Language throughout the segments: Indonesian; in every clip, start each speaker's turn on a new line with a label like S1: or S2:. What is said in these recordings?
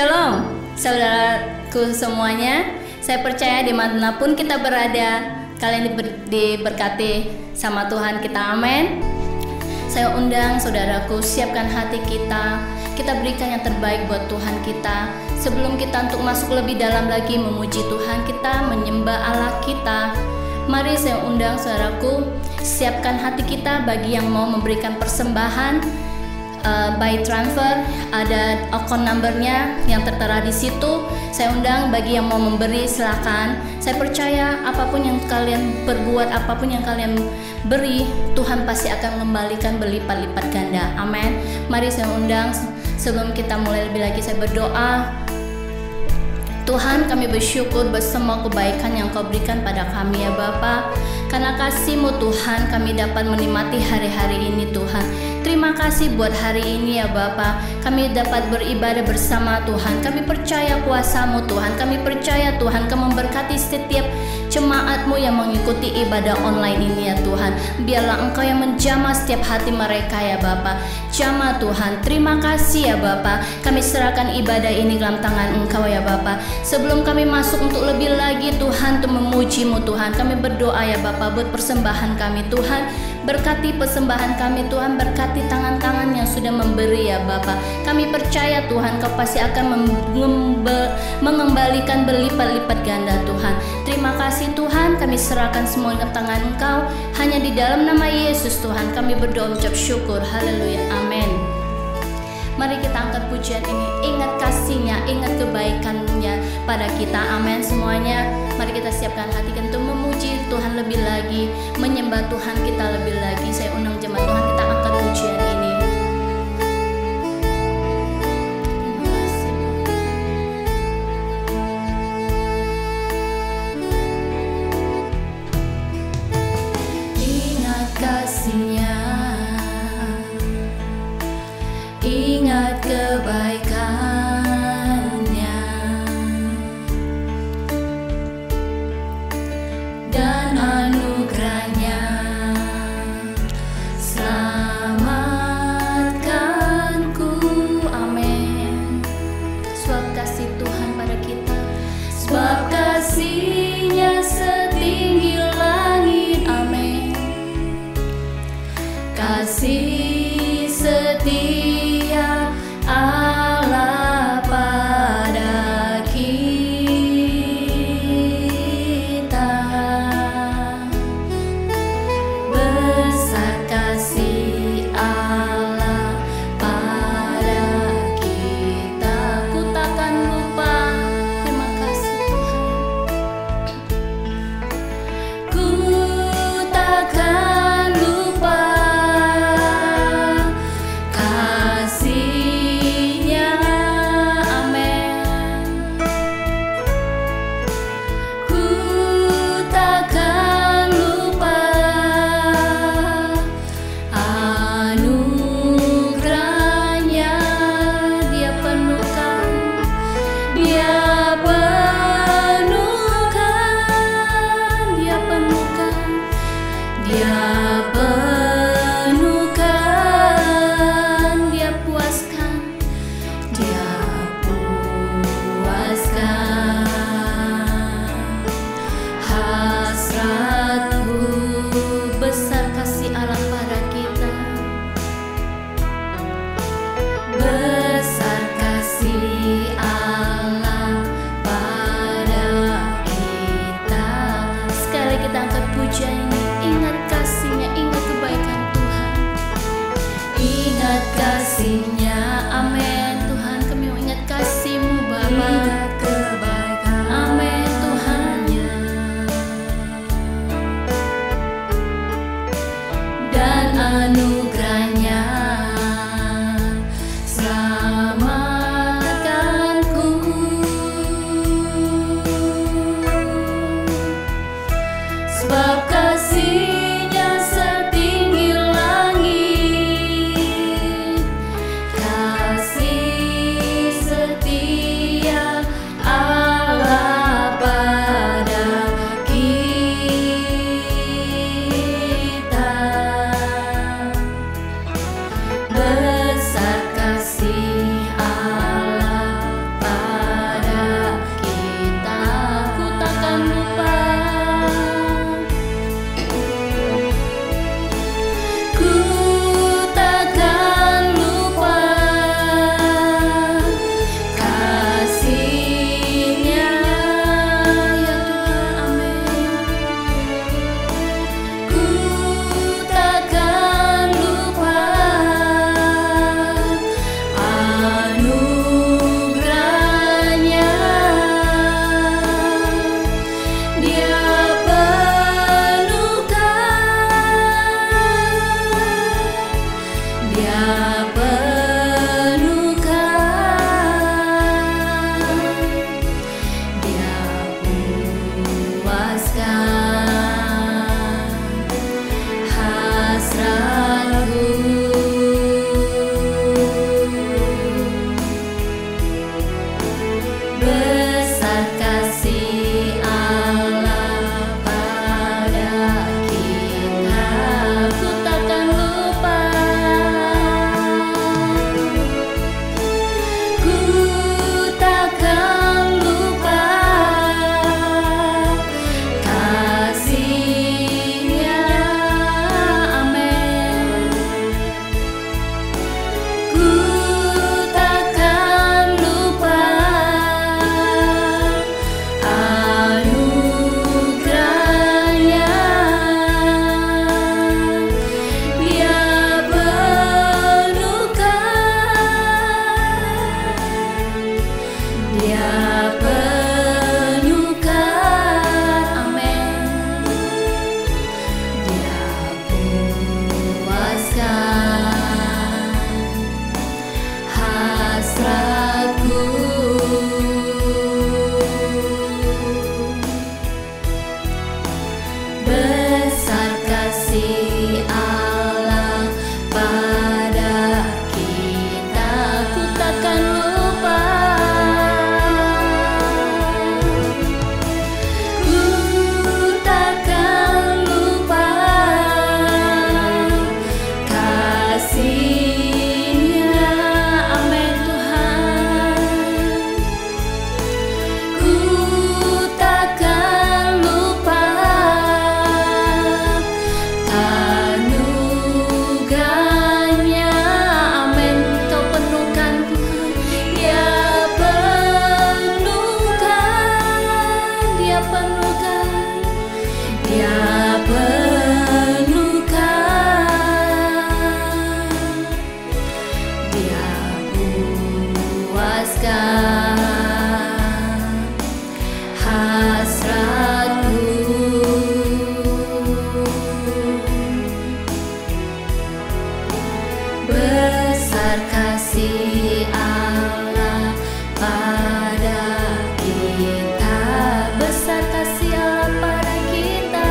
S1: Shalom, saudaraku semuanya. Saya percaya dimanapun kita berada, kalian diberkati sama Tuhan kita, amin. Saya undang saudaraku, siapkan hati kita. Kita berikan yang terbaik buat Tuhan kita. Sebelum kita untuk masuk lebih dalam lagi memuji Tuhan kita, menyembah Allah kita, mari saya undang saudaraku, siapkan hati kita bagi yang mau memberikan persembahan. By transfer, ada account numbernya yang tertera di situ. Saya undang bagi yang mau memberi, silakan. Saya percaya apapun yang kalian perbuat, apapun yang kalian beri, Tuhan pasti akan mengembalikan berlipat-lipat ganda. Amin. Mari saya undang. Sebelum kita mulai lebih lagi, saya berdoa. Tuhan, kami bersyukur bersama kebaikan yang Kau berikan pada kami ya Bapa. Karena kasih-Mu Tuhan, kami dapat menikmati hari-hari ini Tuhan. Terima kasih buat hari ini ya Bapa. Kami dapat beribadah bersama Tuhan. Kami percaya kuasa-Mu Tuhan. Kami percaya Tuhan Kau memberkati setiap jemaat-Mu yang mengikuti ibadah online ini ya Tuhan. Biarlah Engkau yang menjamah setiap hati mereka ya Bapa. Jamah Tuhan. Terima kasih ya Bapa. Kami serahkan ibadah ini dalam tangan Engkau ya Bapa. Sebelum kami masuk untuk lebih lagi Tuhan, untuk memuji-Mu Tuhan, kami berdoa ya Bapa buat persembahan kami Tuhan. Berkati persembahan kami Tuhan, berkati tangan-tangan yang sudah memberi ya Bapa. Kami percaya Tuhan Kau pasti akan mengembalikan berlipat-lipat ganda Tuhan. Terima kasih Tuhan, kami serahkan semua ke tangan Engkau. Hanya di dalam nama Yesus Tuhan kami berdoa ucap syukur. Haleluya, amin. Mari kita angkat pujian ini, ingat kasih-Nya, ingat kebaikan-Nya pada kita, amin semuanya. Mari kita siapkan hati untuk memuji Tuhan lebih lagi, menyembah Tuhan kita lebih lagi. Saya undang jemaat Tuhan, kita angkat pujian ini. Ingat kasih-Nya, ingat kebaikan-Nya, dan anugerah-Nya selamanya. Besar kasih Allah pada kita, ku takkan lupa. Ku takkan lupa kasih-Nya. Amin. Ku takkan lupa anugerah-Nya. Dia penuhkan, amin. Dia puaskan hasratku. Besar kasih Allah pada kita, ku takkan lupa. Ku takkan lupa kasih-Nya. Amin Tuhan. Ku takkan lupa anugerah-Nya. Amin. Kau penuhkan Tuhan. Dia penuhkan, Dia penuhkan, Dia penuhkan, Dia puaskan hasratku. Besar kasih Allah pada kita, besar kasih Allah pada kita.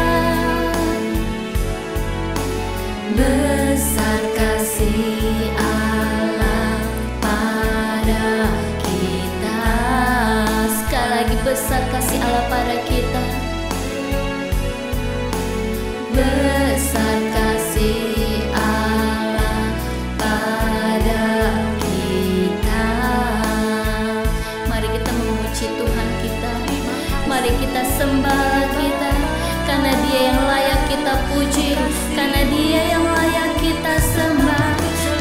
S1: Besar kasih Allah pada kita. Sekali lagi, besar kasih Allah pada kita. Besar kasih Allah pada kita. Mari kita memuji Tuhan kita. Mari kita sembah kita, karena Dia yang layak kita puji, karena Dia yang layak kita sembah.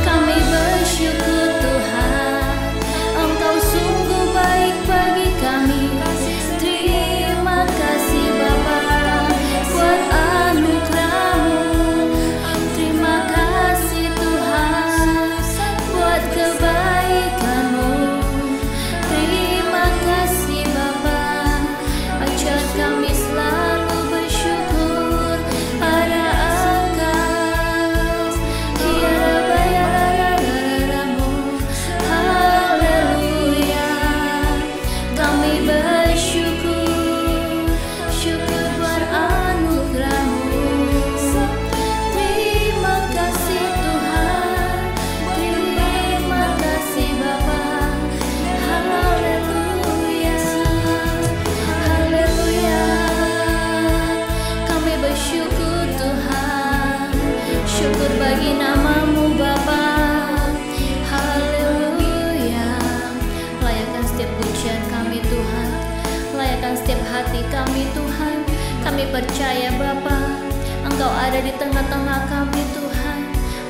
S1: Kami bersyukur Tuhan, Engkau sungguh baik bagi kami. Terima kasih Bapa buat anugerah-Mu. Terima kasih Tuhan buat kebaikan-Mu. Terima kasih Bapa, ajar kami selalu bersyukur pada Engkau. Tiada bayar-bayar-Mu. Haleluya. Kami bersyukur, syukur buat anugerah-Mu. Terima kasih Tuhan, terima kasih Bapa. Haleluya, haleluya. Kami bersyukur Tuhan, syukur bagi nama-Mu Bapa. Haleluya. Layakkan setiap pujian kami Tuhan, layakkan setiap hati kami Tuhan. Kami percaya Bapa, Engkau ada di tengah-tengah kami Tuhan.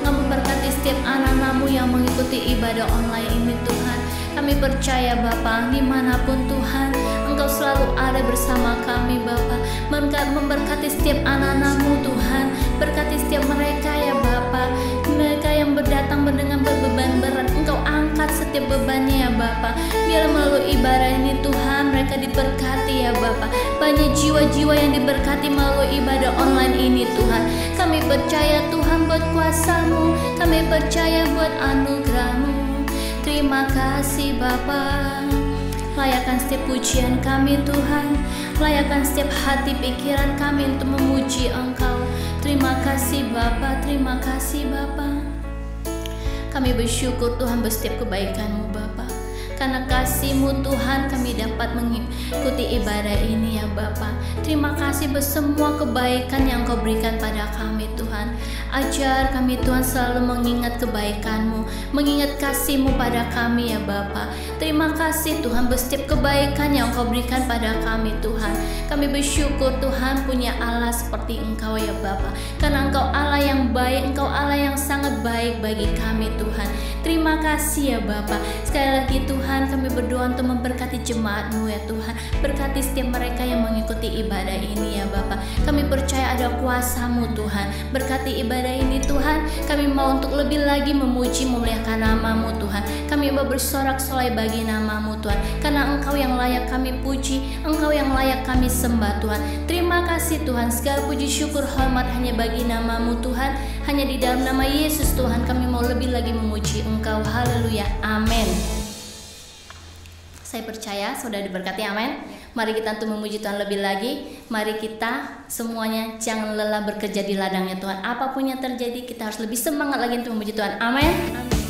S1: Engkau memberkati setiap anak-Mu yang mengikuti ibadah online ini Tuhan. Kami percaya Bapa, dimanapun Tuhan, Engkau selalu ada bersama kami Bapa. Memberkati setiap anak-Mu Tuhan, berkati setiap mereka ya Bapa. Mereka yang berdatang dengan beban berat, Engkau angkat setiap bebannya ya Bapa. Biar melalui ibadah ini Tuhan, mereka diberkati ya Bapa. Banyak jiwa-jiwa yang diberkati melalui ibadah online ini Tuhan. Kami percaya Tuhan buat kuasa-Mu, kami percaya buat anugerah-Mu. Terima kasih Bapa. Layakkan setiap pujian kami Tuhan, layakkan setiap hati pikiran kami untuk memuji Engkau. Terima kasih Bapa, terima kasih Bapa. Kami bersyukur Tuhan buat setiap kebaikan-Mu Bapa. Karena kasih-Mu Tuhan kami dapat mengikuti ibadah ini ya Bapa. Terima kasih bersemua kebaikan yang Kau berikan pada kami Tuhan. Ajar kami Tuhan selalu mengingat kebaikan-Mu, mengingat kasih-Mu pada kami ya Bapa. Terima kasih Tuhan setiap kebaikan yang Kau berikan pada kami Tuhan. Kami bersyukur Tuhan punya Allah seperti Engkau ya Bapa. Karena Engkau Allah yang baik, Engkau Allah yang sangat baik bagi kami Tuhan. Terima kasih ya Bapa. Sekali lagi Tuhan kami berdoa untuk memberkati jemaat-Mu ya Tuhan. Berkati setiap mereka yang mengikuti ibadah ini ya Bapa. Kami percaya ada kuasa-Mu Tuhan. Berkati ibadah ini Tuhan. Kami mau untuk lebih lagi memuji memuliakan nama-Mu Tuhan. Kami mau bersorak-sorai bagi nama-Mu Tuhan. Karena Engkau yang layak kami puji, Engkau yang layak kami sembah Tuhan. Terima kasih Tuhan. Segala puji syukur hormat hanya bagi nama-Mu Tuhan. Hanya di dalam nama Yesus Tuhan kami mau lebih lagi memuji Engkau. Haleluya. Amin. Saya percaya sudah diberkati. Amin. Mari kita untuk memuji Tuhan lebih lagi. Mari kita semuanya jangan lelah bekerja di ladangnya Tuhan. Apapun yang terjadi kita harus lebih semangat lagi untuk memuji Tuhan. Amin. Amin.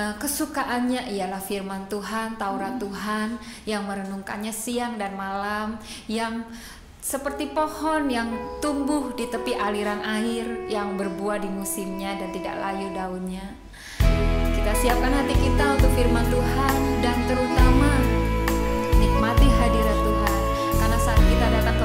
S2: Kesukaannya ialah firman Tuhan, Taurat Tuhan, yang merenungkannya siang dan malam, yang seperti pohon yang tumbuh di tepi aliran air, yang berbuah di musimnya dan tidak layu daunnya. Kita siapkan hati kita untuk firman Tuhan dan terutama nikmati hadirat Tuhan, karena saat kita datang ke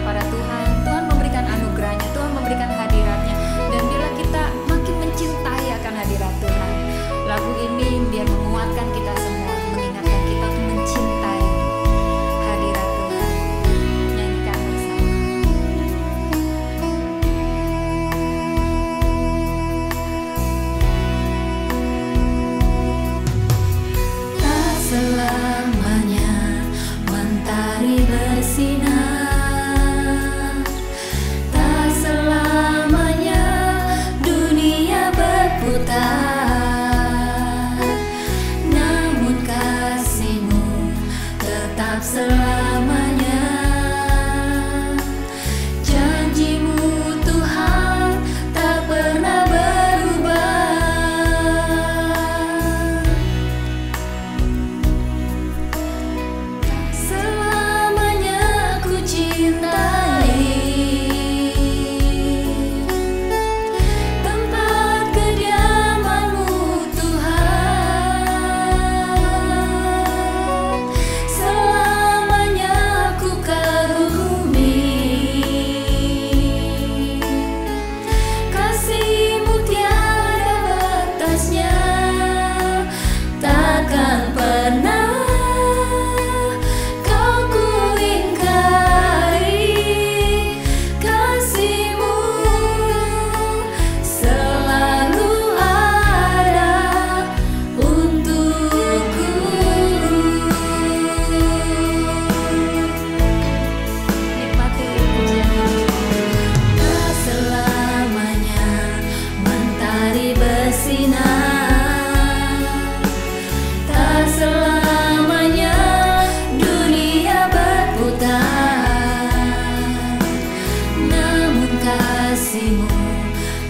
S2: kasih-Mu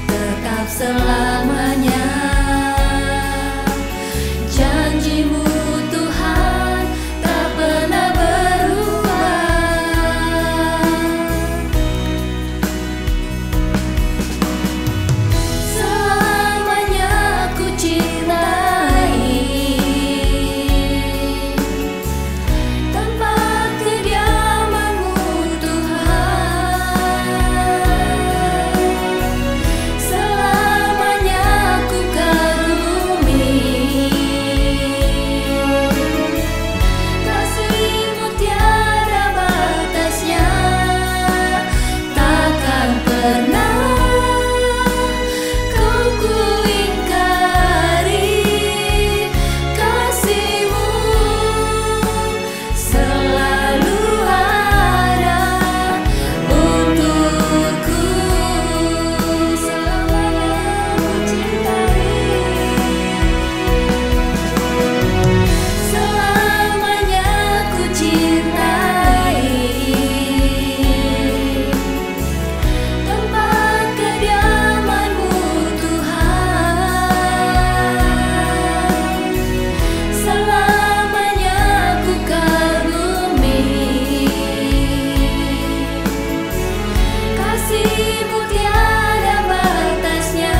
S2: tetap selamanya. Janji-Mu Tuhan tak pernah berubah. Selamanya ku cintai tempat kediaman-Mu Tuhan. Selamanya ku kagumi kasih-Mu tiada batasnya. Takkan pernah kau ku ingkari kasih-Mu selalu ada untukku. Selamanya ku cintai tempat kediaman-Mu Tuhan. Selamanya ku kagumi kasih-Mu tiada batasnya.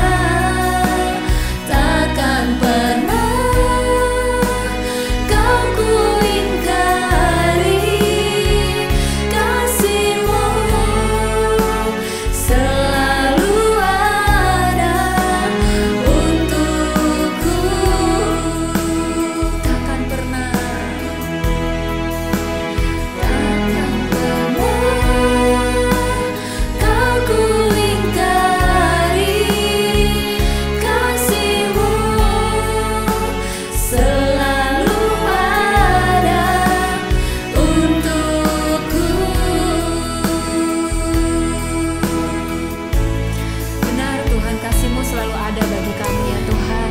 S2: Takkan pernah kau ku ingkari kasih-Mu selalu ada untukku. Takkan pernah kau ku ingkari kasih-Mu selalu ada untukku. Benar Tuhan, kasih-Mu selalu ada bagi kami ya Tuhan.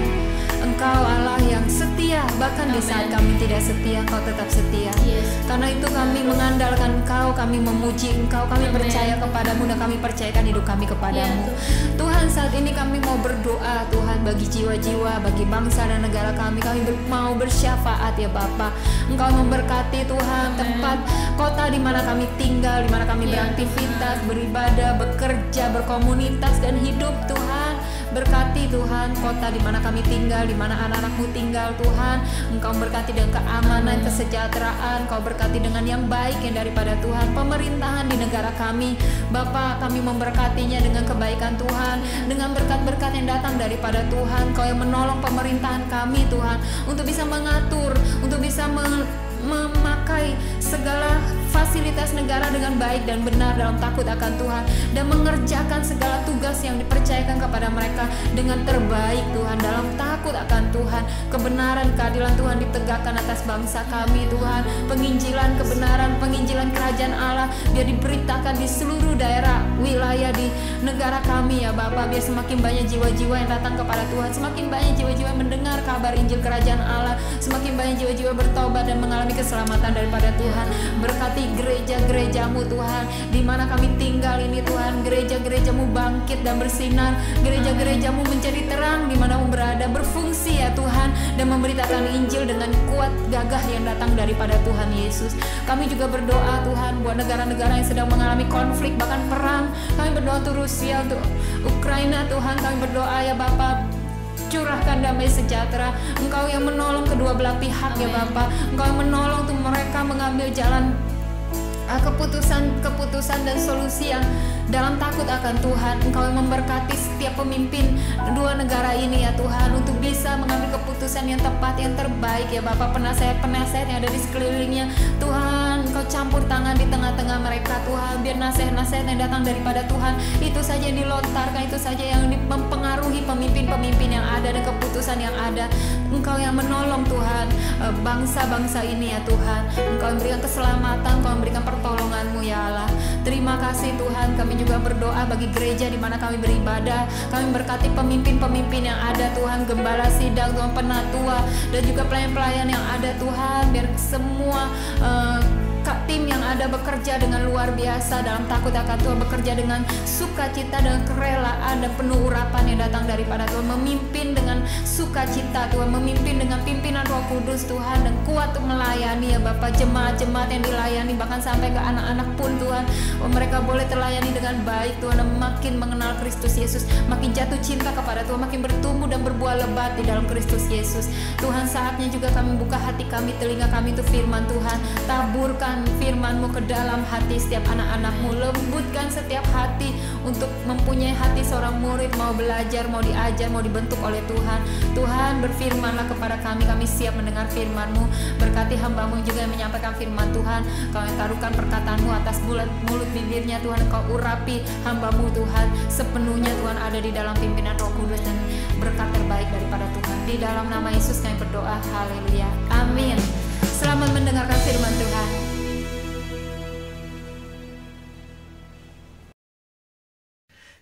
S2: Engkau Allah yang setia, bahkan di saat kami tidak setia, Engkau tetap setia.
S1: Yes.
S2: Karena itu kami mengandalkan Engkau, kami memuji Engkau, kami percaya kepadamu dan kami percayakan hidup kami kepadamu. Tuhan, saat ini kami mau berdoa Tuhan bagi jiwa-jiwa, bagi bangsa dan negara kami. Kami mau bersyafaat ya Bapa. Engkau memberkati Tuhan tempat kota di mana kami tinggal, di mana kami beraktivitas, beribadah, bekerja, berkomunitas dan hidup Tuhan. Berkati Tuhan kota di mana kami tinggal, di mana anak-anak-Mu tinggal Tuhan. Engkau berkati dengan keamanan, kesejahteraan. Engkau berkati dengan yang baik yang daripada Tuhan. Pemerintahan di negara kami Bapa, kami memberkatinya dengan kebaikan Tuhan, dengan berkat-berkat yang datang daripada Tuhan. Engkau yang menolong pemerintahan kami Tuhan untuk bisa mengatur, untuk bisa memakai segala fasilitas negara dengan baik dan benar dalam takut akan Tuhan, dan mengerjakan segala tugas yang dipercayakan kepada mereka dengan terbaik Tuhan, dalam takut akan Tuhan. Kebenaran, keadilan Tuhan ditegakkan atas bangsa kami Tuhan. Penginjilan kebenaran, penginjilan kerajaan Allah biar diberitakan di seluruh daerah wilayah di negara kami ya Bapa. Biar semakin banyak jiwa-jiwa yang datang kepada Tuhan, semakin banyak jiwa-jiwa yang mendengar kabar Injil kerajaan Allah, semakin banyak jiwa-jiwa bertobat dan mengalami keselamatan daripada Tuhan. Berkati gereja-gereja-Mu Tuhan, di mana kami tinggal ini Tuhan. Gereja-gereja-Mu bangkit dan bersinar, gereja-gereja-Mu menjadi terang di mana Mu berada, berfungsi ya Tuhan, dan memberitakan Injil dengan kuat gagah yang datang daripada Tuhan Yesus. Kami juga berdoa Tuhan buat negara-negara yang sedang mengalami konflik bahkan perang. Kami berdoa untuk Rusia, untuk Ukraina Tuhan. Kami berdoa ya Bapa, curahkan damai sejahtera. Engkau yang menolong kedua belah pihak ya Bapa. Engkau yang menolong untuk mereka mengambil jalan keputusan dan solusi yang dalam takut akan Tuhan. Engkau yang memberkati setiap pemimpin dua negara ini ya Tuhan, untuk bisa mengambil keputusan yang tepat, yang terbaik ya Bapak. Penasihat-penasihat yang ada di sekelilingnya Tuhan, Engkau campur tangan di tengah-tengah mereka Tuhan. Biar nasihat-nasihat yang datang daripada Tuhan itu saja yang dilontarkan, itu saja yang mempengaruhi pemimpin-pemimpin yang ada dan keputusan yang ada. Engkau yang menolong Tuhan bangsa-bangsa ini ya Tuhan. Engkau yang memberikan keselamatan, Engkau yang memberikan pertolongan-Mu ya Allah. Terima kasih Tuhan. Kami juga berdoa bagi gereja di mana kami beribadah. Kami berkati pemimpin-pemimpin yang ada Tuhan, gembala sidang Tuhan, penatua, dan juga pelayan-pelayan yang ada Tuhan. Biar semua tim yang ada bekerja dengan luar biasa dalam takut akan Tuhan, bekerja dengan sukacita, dengan kerelaan dan penuh urapan yang datang daripada Tuhan, memimpin dengan sukacita Tuhan, memimpin dengan pimpinan Roh Kudus Tuhan, dan kuat untuk melayani ya Bapak, jemaat-jemaat yang dilayani, bahkan sampai ke anak-anak pun Tuhan, mereka boleh terlayani dengan baik Tuhan, dan makin mengenal Kristus Yesus, makin jatuh cinta kepada Tuhan, makin bertumbuh dan berbuah lebat di dalam Kristus Yesus. Tuhan, saatnya juga kami buka hati kami, telinga kami untuk firman Tuhan. Taburkan firman-Mu ke dalam hati setiap anak-anak-Mu, lembutkan setiap hati untuk mempunyai hati seorang murid, mau belajar, mau diajar, mau dibentuk oleh Tuhan. Tuhan, berfirmanlah kepada kami, kami siap mendengar firman-Mu. Berkati hamba-Mu juga yang menyampaikan firman Tuhan, Kau taruhkan perkataan-Mu atas mulut bibirnya Tuhan, Kau urapi hamba-Mu Tuhan, sepenuhnya Tuhan ada di dalam pimpinan Roh Kudus, dan berkat terbaik daripada Tuhan. Di dalam nama Yesus kami berdoa, haleluya, amin. Selamat mendengarkan firman Tuhan.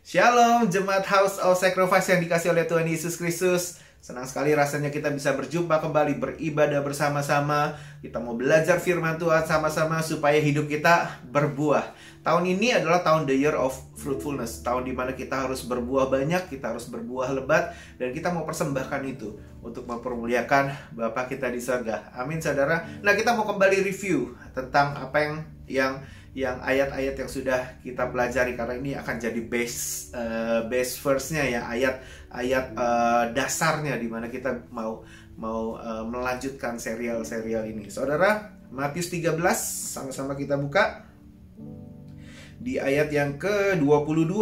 S3: Shalom jemaat House of Sacrifice yang dikasih oleh Tuhan Yesus Kristus. Senang sekali rasanya kita bisa berjumpa kembali, beribadah bersama-sama. Kita mau belajar firman Tuhan sama-sama supaya hidup kita berbuah. Tahun ini adalah tahun the year of fruitfulness, tahun dimana kita harus berbuah banyak, kita harus berbuah lebat, dan kita mau persembahkan itu untuk mempermuliakan Bapa kita di surga. Amin saudara. Nah, kita mau kembali review tentang apa yang ayat-ayat yang sudah kita pelajari, karena ini akan jadi base verse-nya ya, ayat dasarnya di mana kita mau melanjutkan serial ini. Saudara, Matius 13 sama-sama kita buka. Di ayat yang ke-22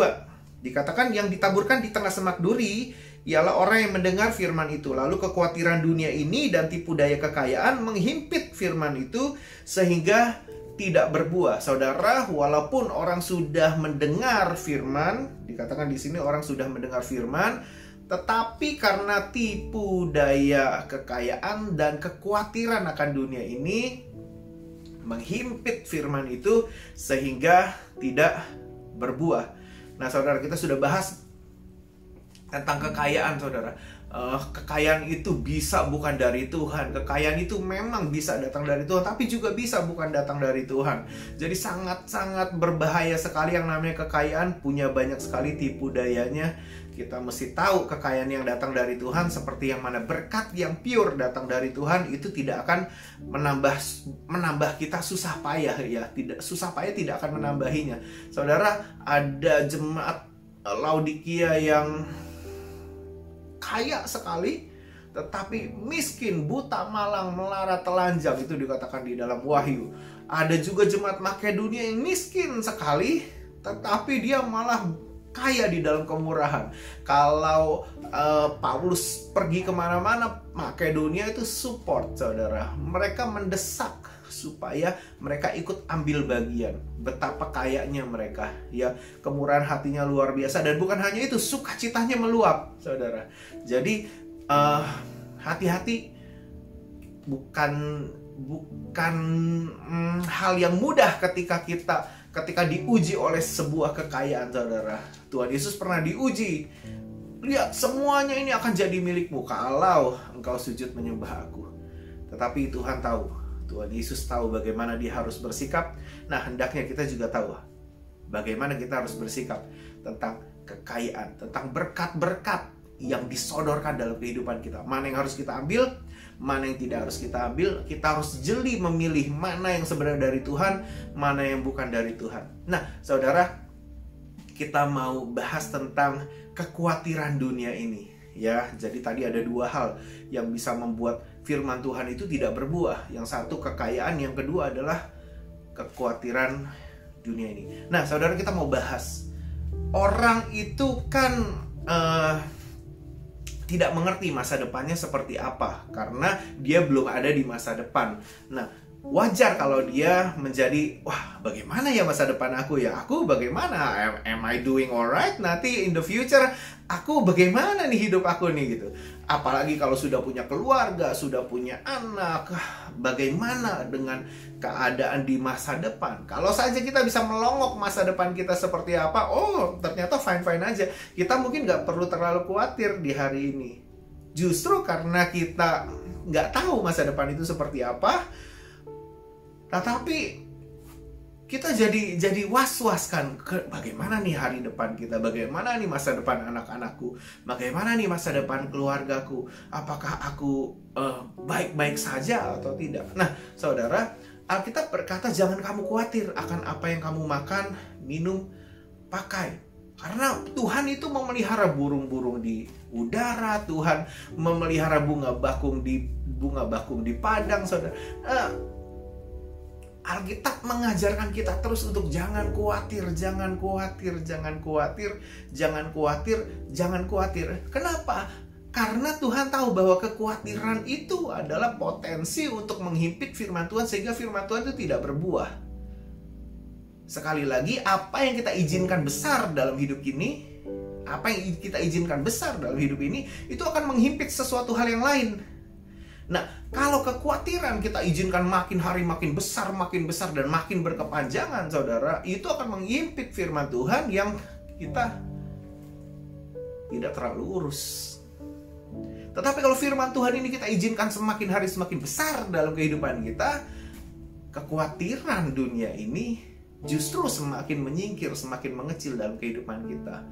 S3: dikatakan, yang ditaburkan di tengah semak duri ialah orang yang mendengar firman itu, lalu kekhawatiran dunia ini dan tipu daya kekayaan menghimpit firman itu sehingga tidak berbuah. Saudara, walaupun orang sudah mendengar firman, dikatakan di sini orang sudah mendengar firman, tetapi karena tipu daya kekayaan dan kekhawatiran akan dunia ini menghimpit firman itu sehingga tidak berbuah. Nah saudara, kita sudah bahas tentang kekayaan saudara. Kekayaan itu bisa bukan dari Tuhan. Kekayaan itu memang bisa datang dari Tuhan, tapi juga bisa bukan datang dari Tuhan. Jadi sangat-sangat berbahaya sekali yang namanya kekayaan, punya banyak sekali tipu dayanya. Kita mesti tahu kekayaan yang datang dari Tuhan seperti yang mana. Berkat yang pure datang dari Tuhan itu tidak akan menambah kita susah payah ya. Susah payah tidak akan menambahinya. Saudara, ada jemaat Laodikia yang kaya sekali tetapi miskin, buta, malang, melarat, telanjang, itu dikatakan di dalam Wahyu. Ada juga jemaat Makedonia yang miskin sekali tetapi dia malah kaya di dalam kemurahan. Kalau Paulus pergi kemana-mana, Makedonia itu support saudara. Mereka mendesak supaya mereka ikut ambil bagian. Betapa kayanya mereka ya, kemurahan hatinya luar biasa. Dan bukan hanya itu, sukacitanya meluap saudara. Jadi hati-hati, bukan hal yang mudah ketika diuji oleh sebuah kekayaan saudara. Tuhan Yesus pernah diuji. Lihat, semuanya ini akan jadi milikmu kalau engkau sujud menyembah aku. Tetapi Tuhan tahu, Tuhan Yesus tahu bagaimana dia harus bersikap. Nah, hendaknya kita juga tahu bagaimana kita harus bersikap tentang kekayaan, tentang berkat-berkat yang disodorkan dalam kehidupan kita. Mana yang harus kita ambil, mana yang tidak harus kita ambil. Kita harus jeli memilih mana yang sebenarnya dari Tuhan, mana yang bukan dari Tuhan. Nah, saudara, kita mau bahas tentang kekhawatiran dunia ini ya. Jadi tadi ada dua hal yang bisa membuat firman Tuhan itu tidak berbuah. Yang satu kekayaan, yang kedua adalah kekhawatiran dunia ini. Nah, saudara, kita mau bahas, orang itu kan tidak mengerti masa depannya seperti apa karena dia belum ada di masa depan. Nah, wajar kalau dia menjadi, wah, bagaimana ya masa depan aku ya? Aku bagaimana? Am I doing alright? Nanti in the future aku bagaimana nih hidup aku nih gitu. Apalagi kalau sudah punya keluarga, sudah punya anak, bagaimana dengan keadaan di masa depan? Kalau saja kita bisa melongok masa depan kita seperti apa, oh ternyata fine-fine aja. Kita mungkin nggak perlu terlalu khawatir di hari ini. Justru karena kita nggak tahu masa depan itu seperti apa, tetapi kita jadi was-was kan, bagaimana nih hari depan kita, bagaimana nih masa depan anak-anakku, bagaimana nih masa depan keluargaku, apakah aku baik-baik saja atau tidak. Nah saudara, Alkitab berkata jangan kamu khawatir akan apa yang kamu makan, minum, pakai. Karena Tuhan itu memelihara burung-burung di udara, Tuhan memelihara bunga bakung di padang, saudara. Alkitab mengajarkan kita terus untuk jangan khawatir, jangan khawatir, jangan khawatir, jangan khawatir, jangan khawatir. Kenapa? Karena Tuhan tahu bahwa kekhawatiran itu adalah potensi untuk menghimpit firman Tuhan sehingga firman Tuhan itu tidak berbuah. Sekali lagi, apa yang kita izinkan besar dalam hidup ini, apa yang kita izinkan besar dalam hidup ini, itu akan menghimpit sesuatu hal yang lain. Nah, kalau kekhawatiran kita izinkan makin hari makin besar dan makin berkepanjangan, saudara, itu akan menghimpit firman Tuhan yang kita tidak terlalu urus. Tetapi kalau firman Tuhan ini kita izinkan semakin hari semakin besar dalam kehidupan kita, kekhawatiran dunia ini justru semakin menyingkir, semakin mengecil dalam kehidupan kita.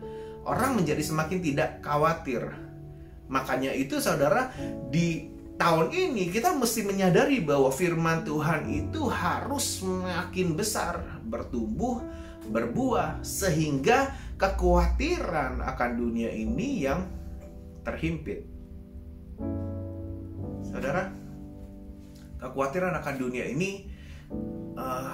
S3: Orang menjadi semakin tidak khawatir. Makanya itu, saudara, di tahun ini kita mesti menyadari bahwa firman Tuhan itu harus semakin besar, bertumbuh, berbuah, sehingga kekhawatiran akan dunia ini yang terhimpit. Saudara, kekhawatiran akan dunia ini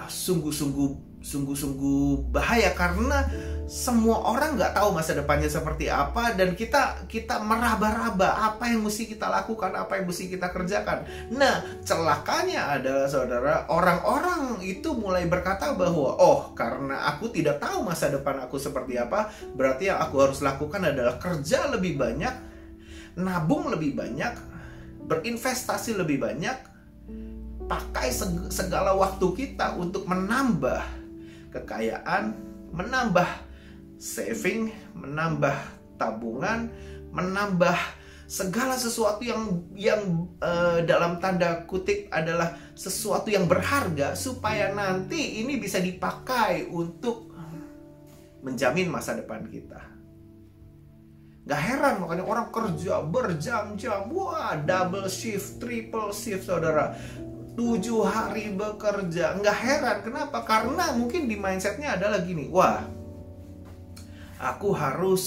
S3: sungguh-sungguh bahaya, karena semua orang nggak tahu masa depannya seperti apa, dan kita meraba-raba apa yang mesti kita lakukan, apa yang mesti kita kerjakan. Nah, celakanya adalah, saudara, orang-orang itu mulai berkata bahwa karena aku tidak tahu masa depan aku seperti apa, berarti yang aku harus lakukan adalah kerja lebih banyak, nabung lebih banyak, berinvestasi lebih banyak, pakai segala waktu kita untuk menambah kekayaan, menambah saving, menambah tabungan, menambah segala sesuatu yang dalam tanda kutip adalah sesuatu yang berharga, supaya nanti ini bisa dipakai untuk menjamin masa depan kita. Gak heran makanya orang kerja berjam-jam, double shift, triple shift, saudara, 7 hari bekerja. Nggak heran, kenapa? Karena mungkin di mindsetnya adalah gini, aku harus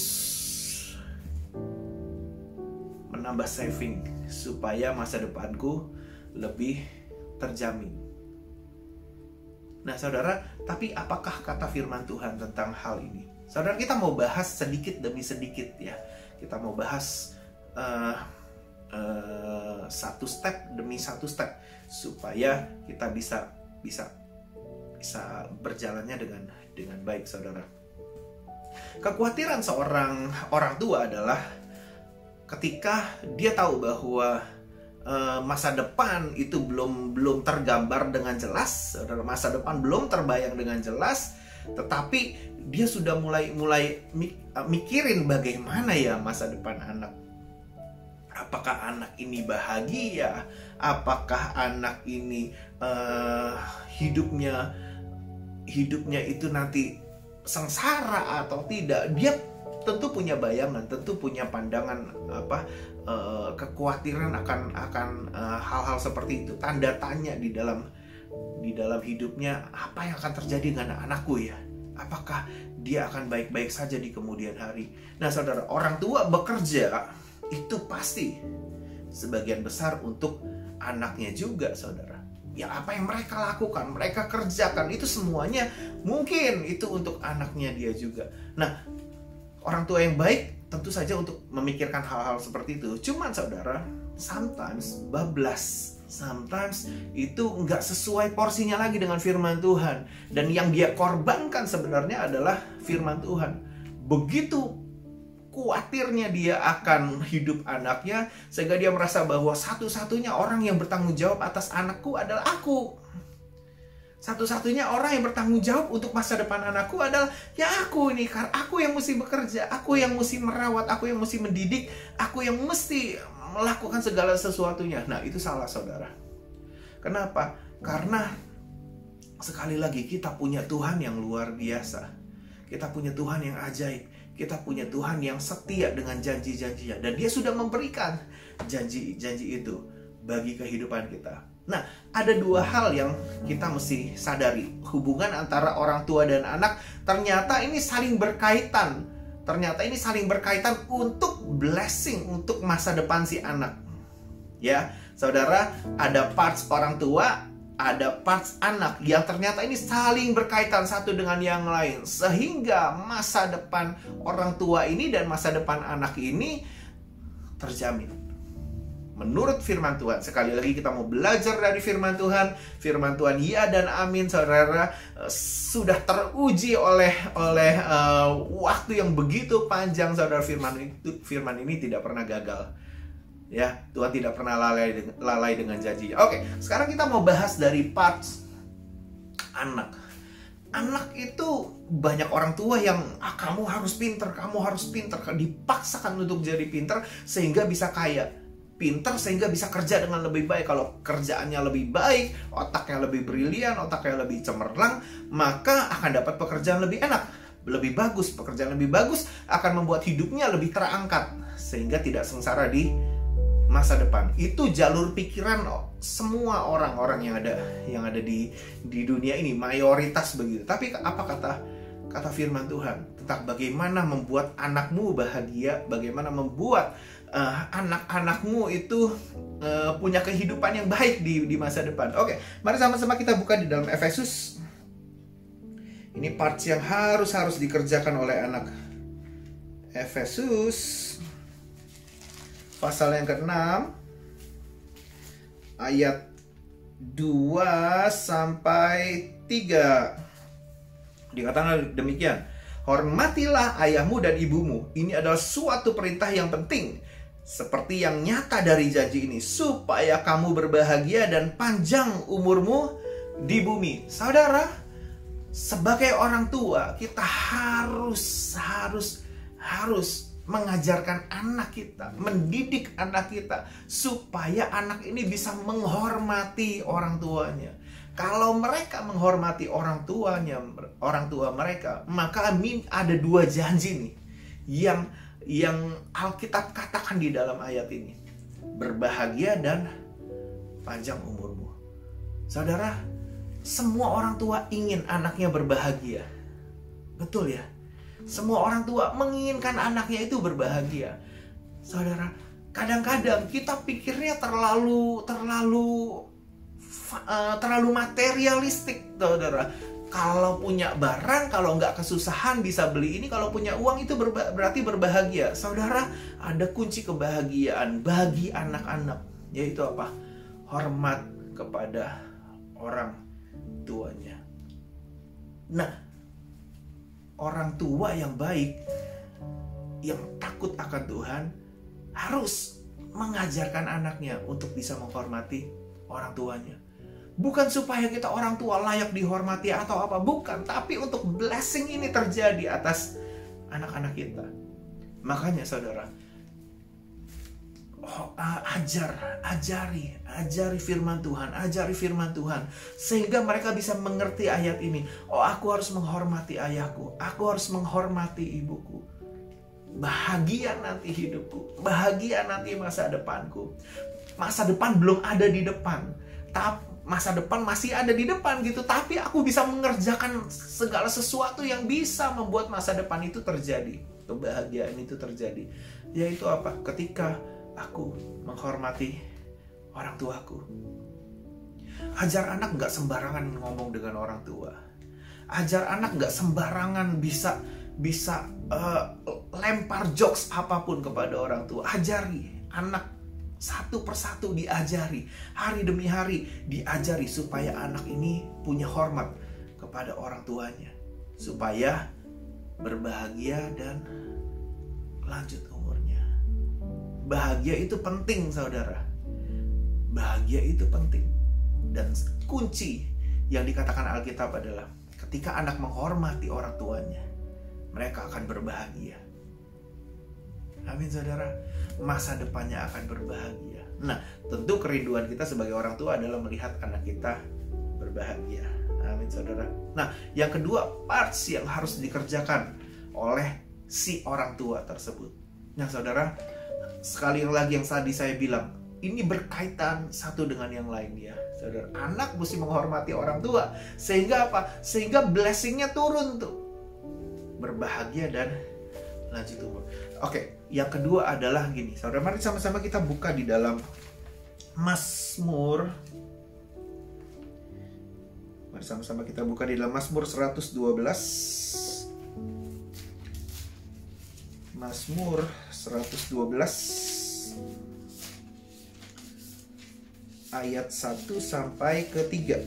S3: menambah saving supaya masa depanku lebih terjamin. Nah saudara, tapi apakah kata firman Tuhan tentang hal ini? Saudara, kita mau bahas sedikit demi sedikit ya. Kita mau bahas satu step demi satu step supaya kita bisa berjalannya dengan baik, saudara. Kekhawatiran seorang orang tua adalah ketika dia tahu bahwa masa depan itu belum tergambar dengan jelas, saudara. Masa depan belum terbayang dengan jelas, tetapi dia sudah mulai mikirin bagaimana ya masa depan anak. Apakah anak ini bahagia? Apakah anak ini hidupnya itu nanti sengsara atau tidak? Dia tentu punya bayangan, tentu punya pandangan kekhawatiran akan hal-hal seperti itu. Tanda tanya di dalam hidupnya, apa yang akan terjadi dengan anakku ya? Apakah dia akan baik-baik saja di kemudian hari? Nah, saudara, orang tua bekerja itu pasti sebagian besar untuk anaknya juga, saudara. Ya, apa yang mereka lakukan, mereka kerjakan, itu semuanya mungkin itu untuk anaknya dia juga. Nah, orang tua yang baik tentu saja untuk memikirkan hal-hal seperti itu. Cuman, saudara, sometimes bablas, sometimes itu nggak sesuai porsinya lagi dengan firman Tuhan. Dan yang dia korbankan sebenarnya adalah firman Tuhan. Begitu khawatirnya dia akan hidup anaknya, sehingga dia merasa bahwa satu-satunya orang yang bertanggung jawab atas anakku adalah aku. Satu-satunya orang yang bertanggung jawab untuk masa depan anakku adalah ya aku ini, karena aku yang mesti bekerja, aku yang mesti merawat, aku yang mesti mendidik, aku yang mesti melakukan segala sesuatunya. Nah, itu salah, saudara. Kenapa? Karena sekali lagi kita punya Tuhan yang luar biasa. Kita punya Tuhan yang ajaib. Kita punya Tuhan yang setia dengan janji-janjinya. Dan Dia sudah memberikan janji-janji itu bagi kehidupan kita. Nah, ada dua hal yang kita mesti sadari. Hubungan antara orang tua dan anak ternyata ini saling berkaitan. Ternyata ini saling berkaitan untuk blessing, untuk masa depan si anak. Ya, saudara, ada parts orang tua, ada parts anak yang ternyata ini saling berkaitan satu dengan yang lain. Sehingga masa depan orang tua ini dan masa depan anak ini terjamin. Menurut firman Tuhan, sekali lagi kita mau belajar dari firman Tuhan. Firman Tuhan ya dan amin, saudara, sudah teruji oleh waktu yang begitu panjang, saudara. Firman ini tidak pernah gagal. Ya, Tuhan tidak pernah lalai dengan janji. Oke, sekarang kita mau bahas dari parts anak. Anak itu banyak orang tua yang kamu harus pinter, dipaksakan untuk jadi pinter sehingga bisa kaya. Pinter sehingga bisa kerja dengan lebih baik. Kalau kerjaannya lebih baik, otaknya lebih brilian, otaknya lebih cemerlang, maka akan dapat pekerjaan lebih enak, lebih bagus. Pekerjaan lebih bagus akan membuat hidupnya lebih terangkat sehingga tidak sengsara di masa depan. Itu jalur pikiran semua orang-orang yang ada di dunia ini, mayoritas begitu. Tapi apa kata firman Tuhan tentang bagaimana membuat anakmu bahagia, bagaimana membuat anak-anakmu itu punya kehidupan yang baik di masa depan. Oke, mari sama-sama kita buka di dalam Efesus. Ini parts yang harus dikerjakan oleh anak. Efesus pasal yang ke-6 ayat 2 sampai 3. Dikatakan demikian, hormatilah ayahmu dan ibumu. Ini adalah suatu perintah yang penting, seperti yang nyata dari janji ini, supaya kamu berbahagia dan panjang umurmu di bumi. Saudara, sebagai orang tua, kita harus mengajarkan anak kita, mendidik anak kita, supaya anak ini bisa menghormati orang tuanya. Kalau mereka menghormati orang tua mereka, maka ada dua janji nih yang Alkitab katakan di dalam ayat ini. Berbahagia dan panjang umurmu. Saudara, semua orang tua ingin anaknya berbahagia. Betul ya? Semua orang tua menginginkan anaknya itu berbahagia. Saudara, kadang-kadang kita pikirnya terlalu materialistik, saudara. Kalau punya barang, kalau nggak kesusahan bisa beli ini, kalau punya uang itu berarti berbahagia. Saudara, ada kunci kebahagiaan bagi anak-anak, yaitu apa? Hormat kepada orang tuanya. Nah, orang tua yang baik, yang takut akan Tuhan, harus mengajarkan anaknya untuk bisa menghormati orang tuanya. Bukan supaya kita orang tua layak dihormati atau apa, bukan. Tapi untuk blessing ini terjadi atas anak-anak kita. Makanya saudara, ajari firman Tuhan, sehingga mereka bisa mengerti ayat ini. Aku harus menghormati ayahku, aku harus menghormati ibuku. Bahagia nanti hidupku, bahagia nanti masa depanku. Masa depan belum ada di depan, tapi masa depan masih ada di depan gitu. Tapi aku bisa mengerjakan segala sesuatu yang bisa membuat masa depan itu terjadi, kebahagiaan itu terjadi. Yaitu apa? Ketika aku menghormati orang tuaku. Ajar anak gak sembarangan ngomong dengan orang tua. Ajar anak gak sembarangan bisa lempar jokes apapun kepada orang tua. Ajari anak satu persatu, diajari hari demi hari, diajari supaya anak ini punya hormat kepada orang tuanya, supaya berbahagia dan lanjut umurnya. Bahagia itu penting, saudara. Bahagia itu penting. Dan kunci yang dikatakan Alkitab adalah ketika anak menghormati orang tuanya, mereka akan berbahagia. Amin, saudara. Masa depannya akan berbahagia. Nah, tentu kerinduan kita sebagai orang tua adalah melihat anak kita berbahagia. Amin. saudara. Nah, yang kedua, parts yang harus dikerjakan oleh si orang tua tersebut. Nah, saudara, sekali lagi yang tadi saya bilang, ini berkaitan satu dengan yang lain ya, saudara. Anak mesti menghormati orang tua. Sehingga apa? Sehingga blessingnya turun tuh. Berbahagia dan lanjut umur. Oke, yang kedua adalah gini, saudara. Mari sama-sama kita buka di dalam Mazmur. Mari sama-sama kita buka di dalam Mazmur 112. Mazmur 112. Ayat 1 sampai ke 3.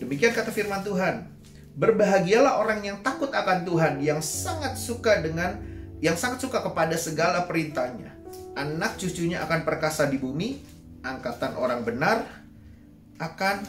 S3: Demikian kata firman Tuhan. Berbahagialah orang yang takut akan Tuhan, yang sangat suka kepada segala perintahnya. Anak cucunya akan perkasa di bumi, angkatan orang benar akan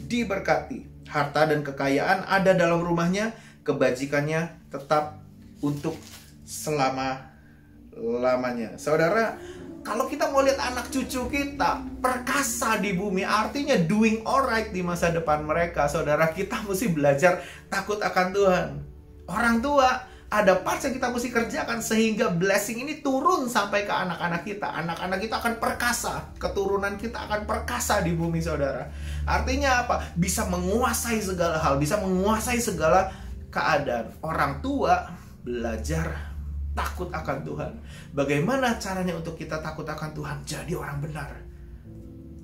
S3: diberkati. Harta dan kekayaan ada dalam rumahnya, kebajikannya tetap untuk selama-lamanya. Saudara, kalau kita mau lihat anak cucu kita perkasa di bumi, artinya doing alright di masa depan mereka. Saudara, kita mesti belajar takut akan Tuhan. Orang tua, ada parts yang kita mesti kerjakan sehingga blessing ini turun sampai ke anak-anak kita. Anak-anak kita akan perkasa, keturunan kita akan perkasa di bumi, saudara. Artinya apa? Bisa menguasai segala hal, bisa menguasai segala keadaan. Orang tua belajar takut akan Tuhan. Bagaimana caranya untuk kita takut akan Tuhan? Jadi orang benar.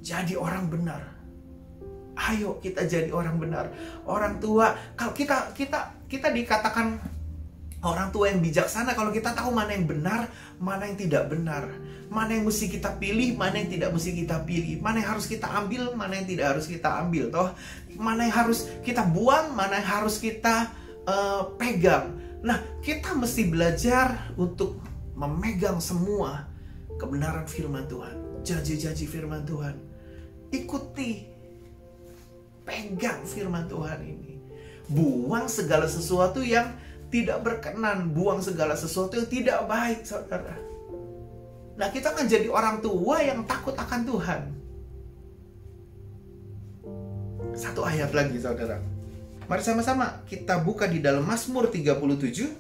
S3: Jadi orang benar. Ayo kita jadi orang benar. Orang tua, kalau kita dikatakan orang tua yang bijaksana kalau kita tahu mana yang benar, mana yang tidak benar. Mana yang mesti kita pilih, mana yang tidak mesti kita pilih. Mana yang harus kita ambil, mana yang tidak harus kita ambil. Toh, mana yang harus kita buang, mana yang harus kita pegang. Nah, kita mesti belajar untuk memegang semua kebenaran firman Tuhan, janji-janji firman Tuhan. Ikuti, pegang firman Tuhan ini. Buang segala sesuatu yang tidak berkenan, buang segala sesuatu yang tidak baik, saudara. Nah, kita akan jadi orang tua yang takut akan Tuhan. Satu ayat lagi, saudara. Mari sama-sama kita buka di dalam Mazmur 37.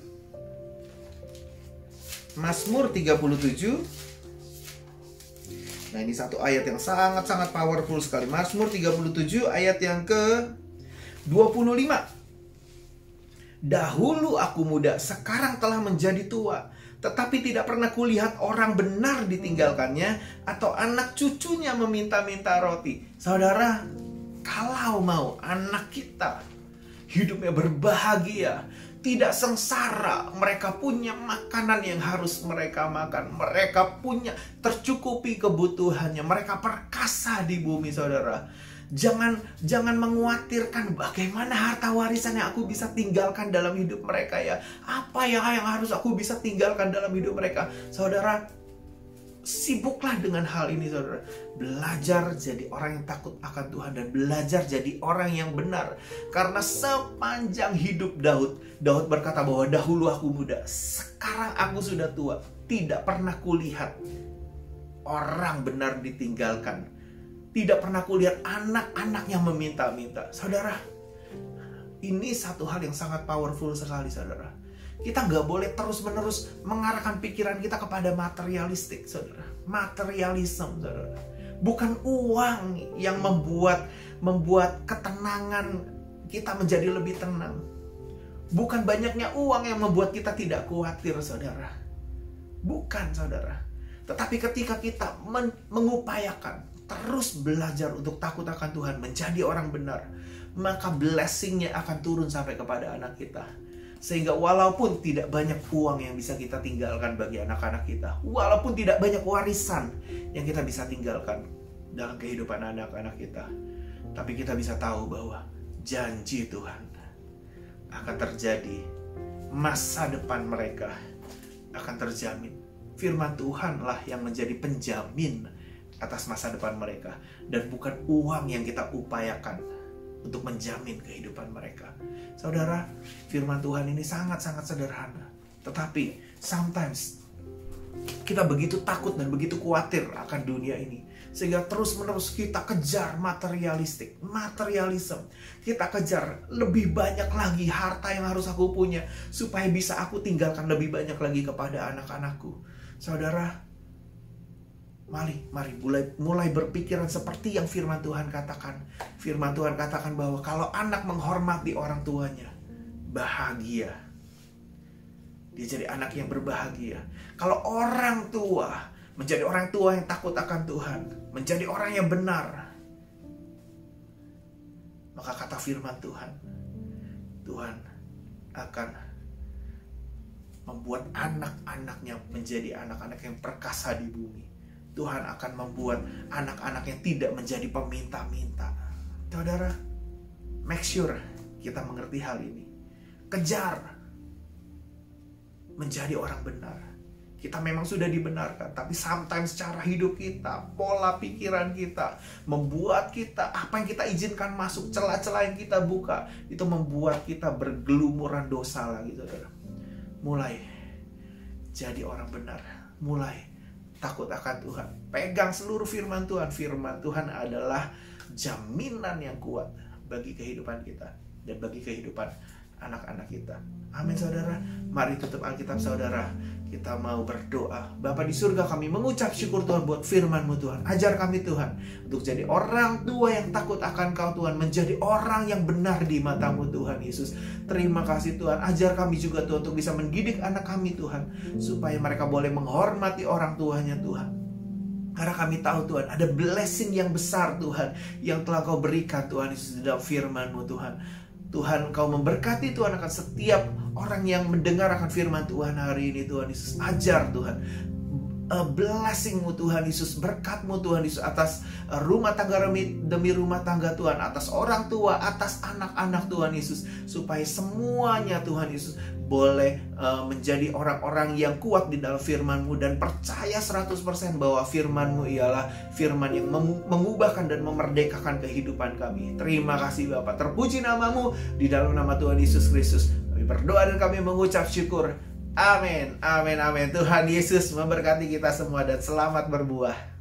S3: Mazmur 37. Nah, ini satu ayat yang sangat-sangat powerful sekali. Mazmur 37 ayat yang ke-25. Dahulu aku muda, sekarang telah menjadi tua, tetapi tidak pernah kulihat orang benar ditinggalkannya atau anak cucunya meminta-minta roti. Saudara, kalau mau anak kita hidupnya berbahagia, tidak sengsara, mereka punya makanan yang harus mereka makan, mereka punya tercukupi kebutuhannya, mereka perkasa di bumi, saudara. Jangan mengkhawatirkan bagaimana harta warisan yang aku bisa tinggalkan dalam hidup mereka ya. Apa yang harus aku bisa tinggalkan dalam hidup mereka. Saudara, sibuklah dengan hal ini, saudara. Belajar jadi orang yang takut akan Tuhan dan belajar jadi orang yang benar. Karena sepanjang hidup Daud berkata bahwa dahulu aku muda, sekarang aku sudah tua, tidak pernah kulihat orang benar ditinggalkan. Tidak pernah kulihat anak-anak yang meminta-minta. Saudara, ini satu hal yang sangat powerful sekali, saudara. Kita nggak boleh terus-menerus mengarahkan pikiran kita kepada materialistik, saudara. Materialisme, saudara. Bukan uang yang membuat ketenangan kita menjadi lebih tenang. Bukan banyaknya uang yang membuat kita tidak khawatir, saudara. Bukan, saudara. Tetapi ketika kita mengupayakan terus belajar untuk takut akan Tuhan, menjadi orang benar, maka blessingnya akan turun sampai kepada anak kita. Sehingga walaupun tidak banyak uang yang bisa kita tinggalkan bagi anak-anak kita, walaupun tidak banyak warisan yang kita bisa tinggalkan dalam kehidupan anak-anak kita, tapi kita bisa tahu bahwa janji Tuhan akan terjadi. Masa depan mereka akan terjamin. Firman Tuhanlah yang menjadi penjamin atas masa depan mereka, dan bukan uang yang kita upayakan untuk menjamin kehidupan mereka. Saudara, firman Tuhan ini sangat-sangat sederhana, tetapi sometimes kita begitu takut dan begitu khawatir akan dunia ini, Sehingga terus-menerus kita kejar materialism. Kita kejar lebih banyak lagi harta yang harus aku punya, supaya bisa aku tinggalkan lebih banyak lagi kepada anak-anakku. Saudara, mari mulai berpikiran seperti yang firman Tuhan katakan. Firman Tuhan katakan bahwa kalau anak menghormati orang tuanya, bahagia. Dia jadi anak yang berbahagia. Kalau orang tua menjadi orang tua yang takut akan Tuhan, menjadi orang yang benar, maka kata firman Tuhan, Tuhan akan membuat anak-anaknya menjadi anak-anak yang perkasa di bumi. Tuhan akan membuat anak-anak yang tidak menjadi peminta-minta. Saudara, make sure kita mengerti hal ini. Kejar menjadi orang benar. Kita memang sudah dibenarkan, tapi sometimes cara hidup kita, pola pikiran kita, membuat kita, apa yang kita izinkan masuk, celah-celah yang kita buka, itu membuat kita bergelumuran dosa lagi, saudara. Mulai jadi orang benar, mulai takut akan Tuhan, pegang seluruh firman Tuhan. Firman Tuhan adalah jaminan yang kuat bagi kehidupan kita dan bagi kehidupan anak-anak kita. Amin, saudara. Mari tutup Alkitab, saudara. Kita mau berdoa. Bapa di surga, kami mengucap syukur Tuhan buat firman-Mu, Tuhan. Ajar kami, Tuhan, untuk jadi orang tua yang takut akan Kau, Tuhan. Menjadi orang yang benar di mata-Mu, Tuhan Yesus. Terima kasih, Tuhan. Ajar kami juga, Tuhan, untuk bisa mendidik anak kami, Tuhan, supaya mereka boleh menghormati orang tuanya, Tuhan. Karena kami tahu, Tuhan, ada blessing yang besar, Tuhan, yang telah Kau berikan, Tuhan Yesus, di dalam firman-Mu, Tuhan. Tuhan, Kau memberkati, Tuhan, akan setiap orang yang mendengar akan firman Tuhan hari ini, Tuhan Yesus. Ajar, Tuhan, blessing-Mu, Tuhan Yesus, berkat-Mu, Tuhan Yesus, atas rumah tangga demi rumah tangga, Tuhan, atas orang tua, atas anak-anak, Tuhan Yesus, supaya semuanya, Tuhan Yesus, boleh menjadi orang-orang yang kuat di dalam firman-Mu, dan percaya 100% bahwa firman-Mu ialah firman yang mengubahkan dan memerdekakan kehidupan kami. Terima kasih, Bapa. Terpuji nama-Mu di dalam nama Tuhan Yesus Kristus. Kami berdoa dan kami mengucap syukur. Amin, amin, amin. Tuhan Yesus memberkati kita semua dan selamat berbuah.